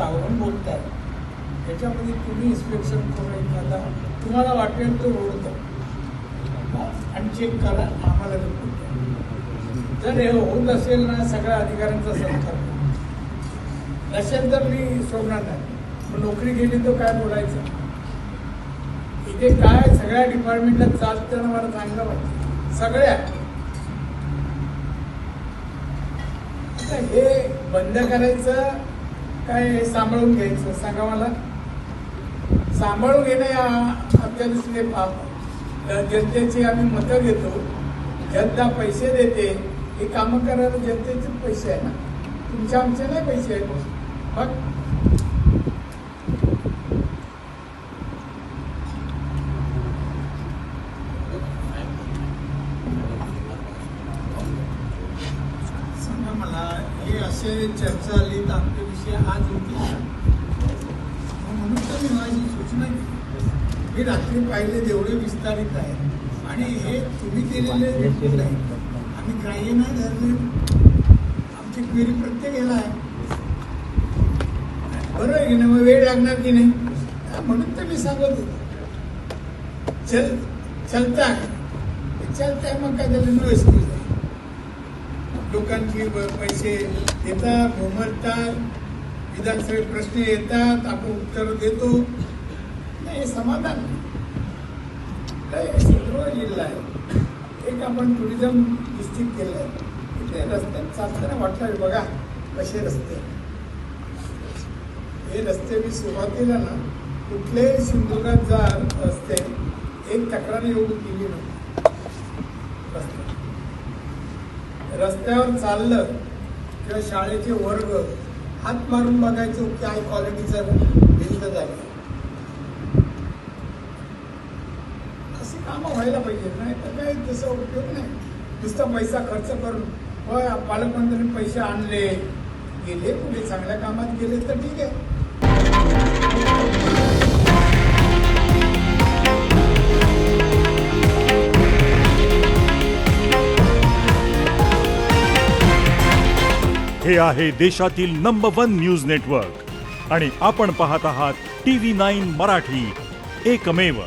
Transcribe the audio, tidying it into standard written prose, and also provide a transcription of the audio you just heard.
सावरून बोलताय, त्याच्यामध्ये तुम्ही इन्स्पेक्शन करून एखादा तुम्हाला वाटेल तो रोड करा आणि चेक करा, आम्हाला रिपोर्ट द्या. जर हे होत असेल ना सगळ्या अधिकाऱ्यांचा सत्कार नसेल तर मी सोडणार नाही. मग नोकरी गेली तर काय बोलायचं. इथे काय सगळ्या डिपार्टमेंटला चालताना मला चांगलं वाटतं सगळ्या. आता हे बंद करायचं काय सांभाळून घ्यायचं सांगा मला. सांभाळून घेणं या आमच्या दृष्टीने पाप. जनतेची आम्ही मतं घेतो, जनता पैसे देते, हे कामं करायला जनतेचे पैसे आहे ना, तुमच्या आमचे नाही पैसे आहेत. मग सांगा मला, हे असे चर्चा आली तर आमचे विषय आज होते म्हणून तर मी माझी सूचना केली. मी रात्री पाहिले जेवढे विस्तारित आहे आणि हे तुम्ही केलेले रिपोर्ट आहे, आम्ही ग्राह्य नाही धरले. आमची क्वेरी प्रत्येक याला आहे. बरोबर आहे की नाही. मग वेळ लागणार की नाही, म्हणून तर मी सांगत होतो. चलता आहे मग काय झालं नो एक्सक्यूज आहे. लोकांची पैसे येतात, घुमतात, विधानसभेत प्रश्न येतात, आपण उत्तर देतो. नाही समाधान सिंधुदुर्ग जिल्हा आहे, एक आपण टुरिझम डिस्ट्रिक्ट केलं आहे. इथे रस्त्यात चालताना वाटलं बघा कसे रस्ते. हे रस्ते मी सुरुवातीला ना कुठल्याही सिंधुदुर्गात जा रस्ते एक तक्रार एवढी केली नव्हती. रस्त्यावर चाललं किंवा शाळेचे वर्ग हात मारून बघायचो काय क्वालिटीचा भिंत झाली. असे कामं व्हायला पाहिजे, नाही तर काही तसा उपयोग नाही. नुसता पैसा खर्च करून होय पालकमंत्र्यांनी पैसे आणले गेले, पुढे चांगल्या कामात गेले तर ठीक आहे. हे आहे देशातील नंबर 1 न्यूज नेटवर्क आणि आपण पाहत आहात TV9 मराठी, एकमेव.